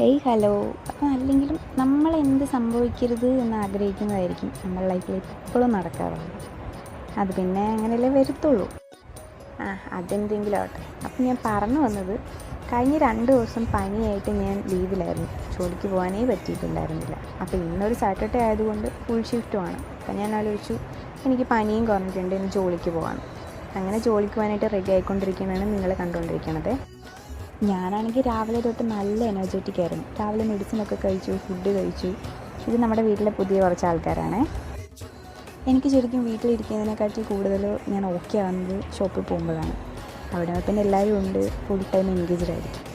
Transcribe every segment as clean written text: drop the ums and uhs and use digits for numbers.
Hey hello. അപ്പോൾ അല്ലെങ്കിലും നമ്മളെന്ത് സംഭവിക്കരുത് എന്ന് ആഗ്രഹിക്കുന്നതായിരിക്കും നമ്മുടെ ലൈഫിൽ എപ്പോഴും നടക്കാറുള്ളത്. അത് പിന്നെ അങ്ങനെയല്ലേ വരത്തുള്ളൂ. അതെന്തെങ്കിലും ആവട്ടെ. അപ്പം ഞാൻ പറഞ്ഞു വന്നത്, കഴിഞ്ഞ 2 ദിവസം പനിയായിട്ട് ഞാൻ ലീവിലായിരുന്നു. ജോലിക്ക് പോകാനേ പറ്റിയിട്ടുണ്ടായിരുന്നില്ല. അപ്പോൾ ഇന്നൊരു സാറ്റർഡേ ആയതുകൊണ്ട് ഫുൾ ഷിഫ്റ്റുമാണ്. അപ്പം ഞാൻ ആലോചിച്ചു, എനിക്ക് പനിയും കുറഞ്ഞിട്ടുണ്ട്, ഇന്ന് ജോലിക്ക് പോകാമെന്ന്. അങ്ങനെ ജോലിക്ക് പോകാനായിട്ട് റെഡി ആയിക്കൊണ്ടിരിക്കുകയാണ് നിങ്ങൾ കണ്ടുകൊണ്ടിരിക്കണത്. ഞാനാണെങ്കിൽ രാവിലെ തൊട്ട് നല്ല എനർജറ്റിക് ആയിരുന്നു. രാവിലെ മെഡിസിനൊക്കെ കഴിച്ചു, ഫുഡ് കഴിച്ചു. ഇത് നമ്മുടെ വീട്ടിലെ പുതിയ കുറച്ച് ആൾക്കാരാണ്. എനിക്ക് ശരിക്കും വീട്ടിലിരിക്കുന്നതിനെക്കാട്ടി കൂടുതൽ ഞാൻ ഓക്കെ ആവുന്നത് ഷോപ്പിൽ പോകുമ്പോഴാണ്. അവിടെ പിന്നെ എല്ലാവരും ഉണ്ട്, ഫുൾ ടൈം എൻഗേജ്ഡ് ആയിരിക്കും.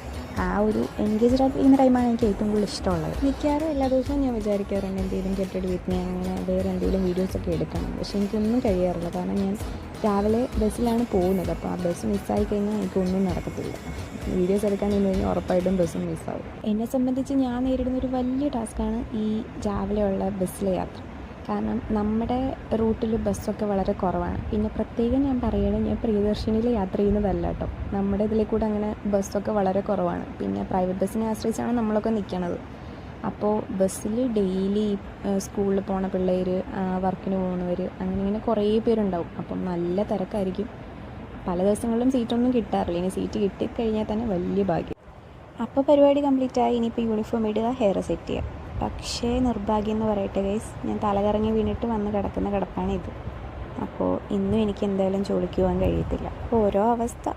ആ ഒരു എൻഗേജ്ഡ് ആയിരിക്കുന്ന ടൈമാണ് എനിക്ക് ഏറ്റവും കൂടുതൽ ഇഷ്ടമുള്ളത്. മിക്കവാറും എല്ലാ ദിവസവും ഞാൻ വിചാരിക്കാറുണ്ട് എന്തെങ്കിലും കെട്ടിട്ട് വീട്ടിൽ ഞാൻ അങ്ങനെ വേറെ എന്തെങ്കിലും വീഡിയോസൊക്കെ എടുക്കണം. പക്ഷേ എനിക്കൊന്നും കഴിയാറില്ല. കാരണം ഞാൻ രാവിലെ ബസ്സിലാണ് പോകുന്നത്. അപ്പോൾ ആ ബസ് മിസ്സായി കഴിഞ്ഞാൽ എനിക്കൊന്നും നടക്കത്തില്ല. വീഡിയോസ് എടുക്കാൻ നിന്ന് കഴിഞ്ഞാൽ ഉറപ്പായിട്ടും ബസ്സും മിസ്സാവും. എന്നെ സംബന്ധിച്ച് ഞാൻ നേരിടുന്നൊരു വലിയ ടാസ്ക്കാണ് ഈ രാവിലെയുള്ള ബസ്സിലെ യാത്ര. കാരണം നമ്മുടെ റൂട്ടിൽ ബസ്സൊക്കെ വളരെ കുറവാണ്. പിന്നെ പ്രത്യേകം ഞാൻ പറയുകയാണ്, ഞാൻ പ്രിയദർശിനിയിൽ യാത്ര ചെയ്യുന്നതല്ല കേട്ടോ. നമ്മുടെ ഇതിലെ കൂടെ അങ്ങനെ ബസ്സൊക്കെ വളരെ കുറവാണ്. പിന്നെ പ്രൈവറ്റ് ബസ്സിനെ ആശ്രയിച്ചാണ് നമ്മളൊക്കെ നിൽക്കണത്. അപ്പോൾ ബസ്സിൽ ഡെയിലി സ്കൂളിൽ പോണ പിള്ളേർ, വർക്കിന് പോകുന്നവർ, അങ്ങനെ ഇങ്ങനെ കുറേ പേരുണ്ടാവും. അപ്പം നല്ല തിരക്കായിരിക്കും. പല ദിവസങ്ങളിലും സീറ്റൊന്നും കിട്ടാറില്ല. ഇനി സീറ്റ് കിട്ടിക്കഴിഞ്ഞാൽ തന്നെ വലിയ ഭാഗ്യം. അപ്പോൾ പരിപാടി കംപ്ലീറ്റ് ആയി. ഇനിയിപ്പോൾ യൂണിഫോം ഇടുക, ഹെയർ സെറ്റ് ചെയ്യുക. പക്ഷേ നിർഭാഗ്യം എന്ന് പറയട്ടെ ഗൈസ്, ഞാൻ തലകറങ്ങി വീണിട്ട് വന്ന് കിടക്കുന്ന കിടപ്പാണ് ഇത്. അപ്പോൾ ഇന്നും എനിക്ക് എന്തായാലും ജോലിക്ക് പോകാൻ കഴിയത്തില്ല. ഓരോ അവസ്ഥ.